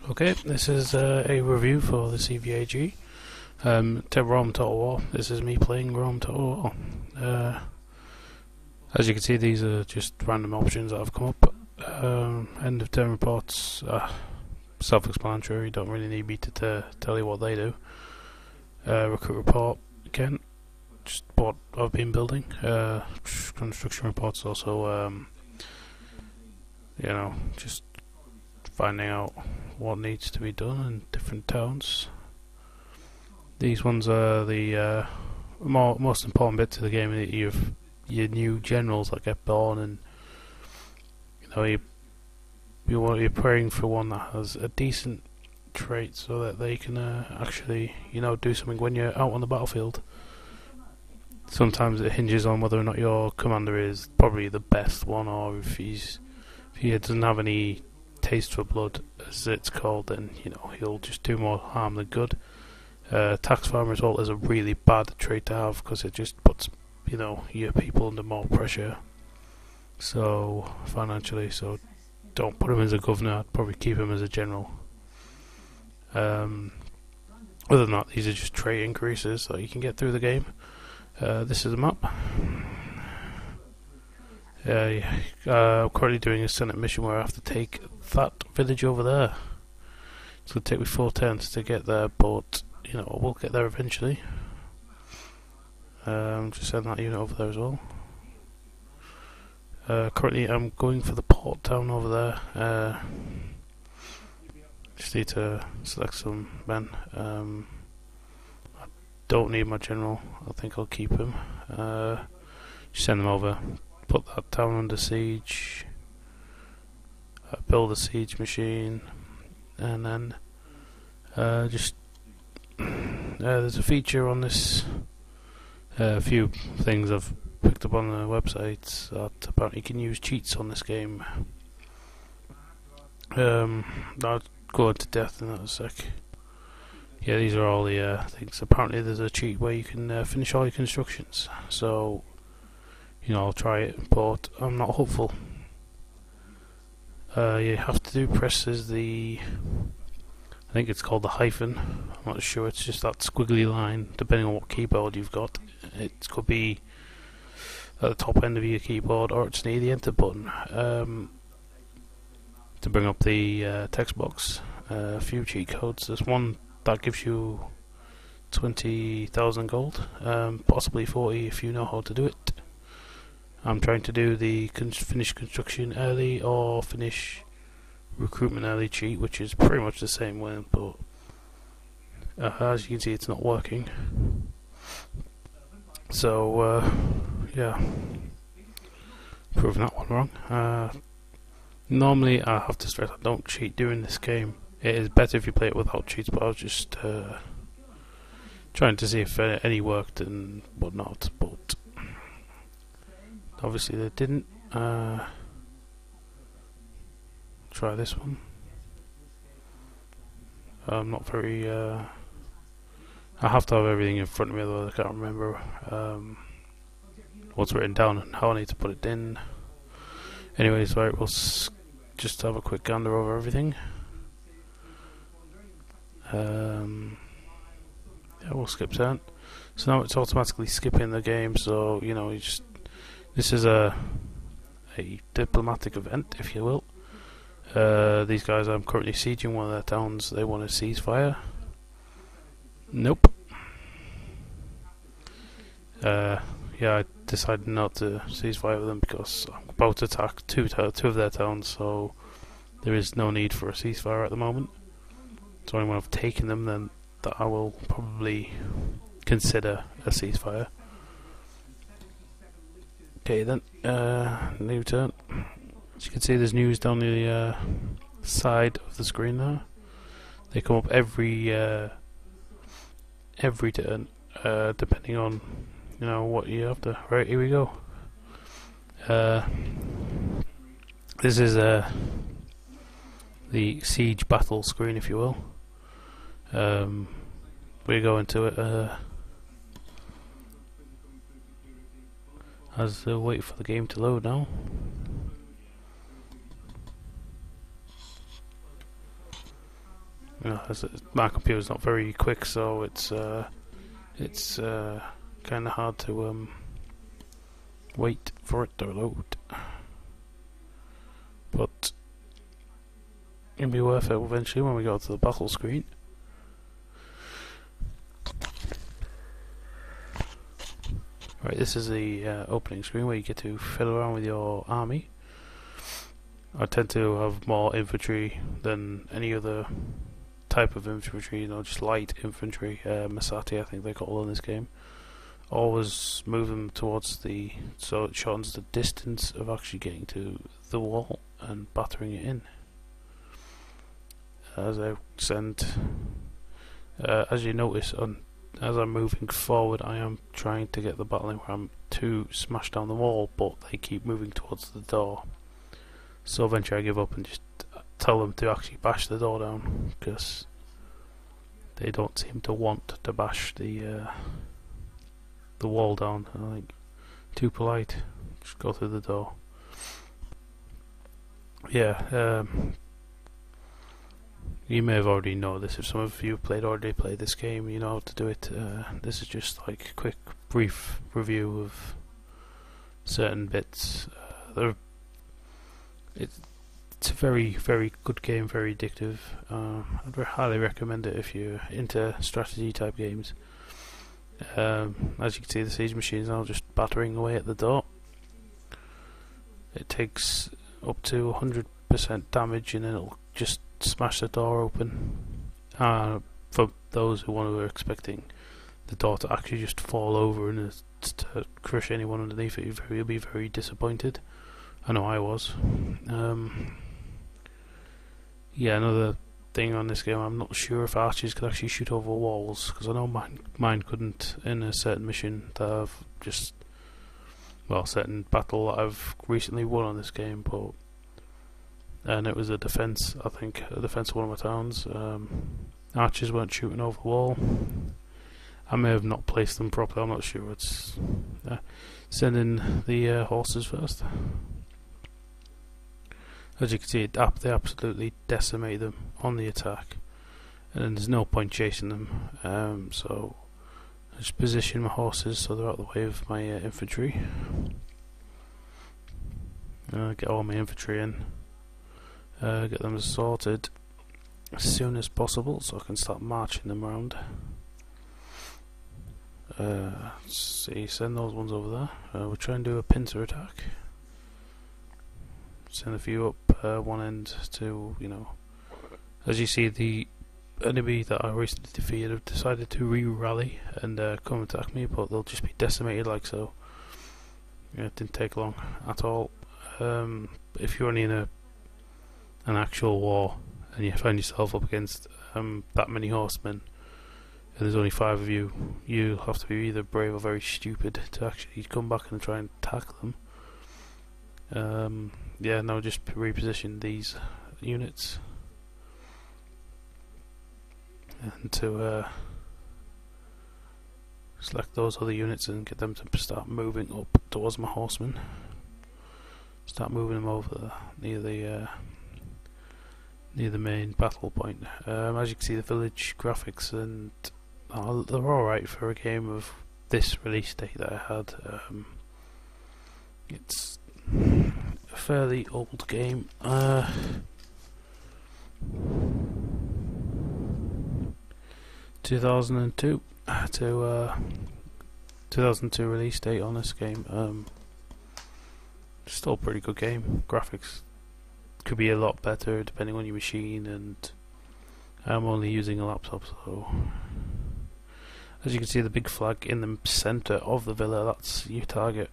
Okay, this is a review for the CVAG. Rome Total War. This is me playing Rome Total War. As you can see, these are just random options that have come up. End of turn reports, self-explanatory, you don't really need me to tell you what they do. Recruit report, again, just what I've been building. Construction reports also, just finding out what needs to be done in different towns. These ones are the most important bits of the game. You've your new generals that get born, and you're praying for one that has a decent trait so that they can actually do something when you're out on the battlefield. Sometimes it hinges on whether or not your commander is probably the best one, or if he doesn't have any taste for blood, as it's called, then he'll just do more harm than good. Tax farmer as well is a really bad trait to have, because it just puts your people under more pressure, so financially. So don't put him as a governor. I'd probably keep him as a general. Other than that, these are just trait increases that you can get through the game. This is a map. I'm currently doing a Senate mission where I have to take that village over there. It's going to take me 4 turns to get there, but I will get there eventually. Just send that unit over there as well. Currently I'm going for the port town over there. Just need to select some men. I don't need my general. I think I'll keep him. Just send them over. Put that town under siege. Build a siege machine, and then there's a feature on this. A few things I've picked up on the website that apparently you can use cheats on this game. I'll go into depth in that in a sec. Yeah, these are all the things. Apparently there's a cheat where you can finish all your constructions. So, I'll try it, but I'm not hopeful. You have to presses I think it's called the hyphen. I'm not sure, it's just that squiggly line, depending on what keyboard you've got. It could be at the top end of your keyboard, or it's near the enter button. To bring up the text box, a few cheat codes. There's one that gives you 20,000 gold, possibly 40 if you know how to do it. I'm trying to do the finish construction early or finish recruitment early cheat, which is pretty much the same way, but as you can see, it's not working. So yeah, proving that one wrong. Normally I have to stress I don't cheat during this game. It is better if you play it without cheats, but I was just trying to see if any worked and whatnot, but obviously they didn't. Try this one. I'm not very I have to have everything in front of me, though I can't remember what's written down and how I need to put it in. Anyways, right, we'll just have a quick gander over everything. Yeah, we'll skip turn. So now it's automatically skipping the game, so this is a diplomatic event, if you will. These guys, I'm currently sieging one of their towns. They want a ceasefire. Nope. Yeah, I decided not to ceasefire with them because I'm about to attack two of their towns, so there is no need for a ceasefire at the moment. It's only when I've taken them then that I will probably consider a ceasefire. Okay then, new turn. As you can see, there's news down the side of the screen there. They come up every turn, depending on what you're after. Right, here we go. This is the siege battle screen, if you will. We go into it as wait for the game to load now. my computer's not very quick, so it's kind of hard to wait for it to load. But it'll be worth it eventually when we go to the battle screen. Right, this is the opening screen where you get to fiddle around with your army. I tend to have more infantry than any other type of infantry, just light infantry, Masati I think they call it in this game. Always move them towards so it shortens the distance of actually getting to the wall and battering it in. As I as you notice, as I'm moving forward, I am trying to get the battling ram to smash down the wall, but they keep moving towards the door. So eventually I give up and just tell them to actually bash the door down, because they don't seem to want to bash the wall down. I'm like, too polite, just go through the door. Yeah, you may have already know this. If some of you already played this game, you know how to do it. This is just like a quick, brief review of certain bits. It's a very, very good game, very addictive. I'd highly recommend it if you're into strategy type games. As you can see, the siege machine is now just battering away at the door. It takes up to 100% damage and then it'll just smash the door open. For those who were expecting the door to actually just fall over and to crush anyone underneath it, you'll be very disappointed. I know I was. Yeah, another thing on this game, I'm not sure if archers could actually shoot over walls, because I know mine couldn't in a certain mission that I've certain battle that I've recently won on this game, and it was a defense, I think, a defense of one of my towns. Archers weren't shooting over the wall. I may have not placed them properly, I'm not sure. It's send in the horses first. As you can see, they absolutely decimate them on the attack, and there's no point chasing them. So I just position my horses so they're out of the way of my infantry. Get all my infantry in, get them sorted as soon as possible so I can start marching them around. See, send those ones over there. We'll try and do a pincer attack. Send a few up one end to, as you see, the enemy that I recently defeated have decided to re-rally and come attack me, but they'll just be decimated like so. Yeah, it didn't take long at all. If you're only in an actual war and you find yourself up against that many horsemen and there's only 5 of you, you'll have to be either brave or very stupid to actually come back and try and attack them. Yeah, now just reposition these units and to select those other units and get them to start moving up towards my horsemen. Start moving them over near the main battle point. As you can see, the village graphics and they're alright for a game of this release date that I had. It's a fairly old game. 2002 to 2002 release date on this game. Still a pretty good game. Graphics could be a lot better depending on your machine, and I'm only using a laptop, so as you can see, the big flag in the center of the villa, that's your target.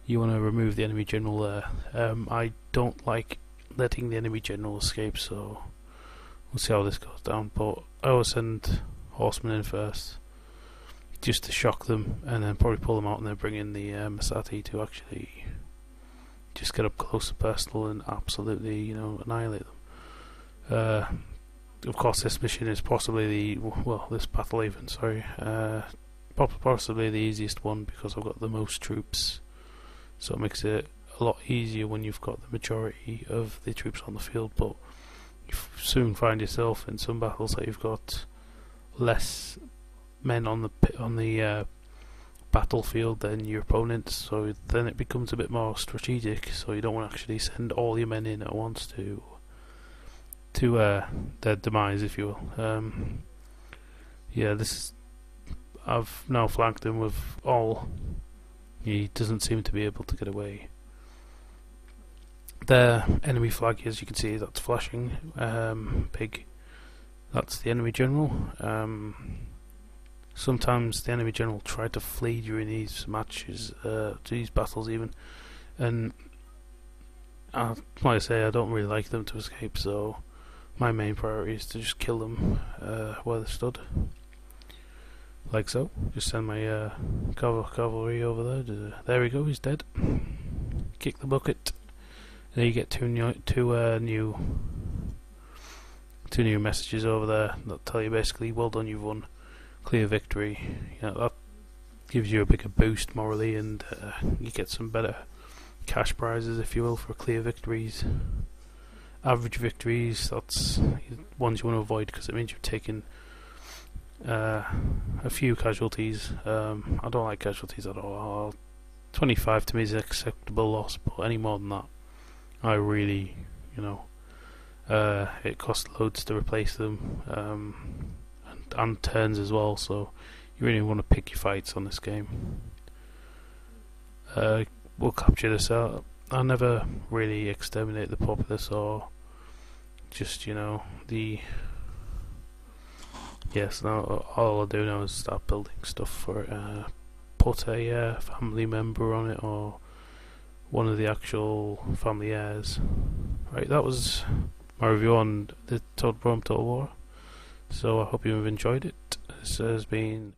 You want to remove the enemy general there. I don't like letting the enemy general escape, so we'll see how this goes down, but I always send horsemen in first just to shock them and then probably pull them out and then bring in the Masati to actually just get up close and personal and absolutely, annihilate them. Of course, this mission is possibly this battle even, sorry, possibly the easiest one because I've got the most troops, so it makes it a lot easier when you've got the majority of the troops on the field. But soon find yourself in some battles that you've got less men on the battlefield than your opponents, so then it becomes a bit more strategic, so you don't want to actually send all your men in at once to their demise, if you will. Yeah, I've now flanked him with all. He doesn't seem to be able to get away. The enemy flag, as you can see, that's flashing big. That's the enemy general. Sometimes the enemy general try to flee during these matches, these battles even, and like I say, I don't really like them to escape, so my main priority is to just kill them where they stood. Like so. Just send my cavalry over there. There we go, he's dead. Kick the bucket. There you get two new messages over there that tell you basically, well done, you've won, clear victory. That gives you a bigger boost morally, and you get some better cash prizes, if you will, for clear victories. Average victories, that's ones you want to avoid because it means you've taken a few casualties. I don't like casualties at all. 25 to me is an acceptable loss, but any more than that, I really, it costs loads to replace them, and turns as well, so you really want to pick your fights on this game. We'll capture this out. I never really exterminate the populace, or just, yes, now all I do now is start building stuff for it. Put a family member on it, or one of the actual family heirs. Right, that was my review on the Rome Total War. So I hope you've enjoyed it. This has been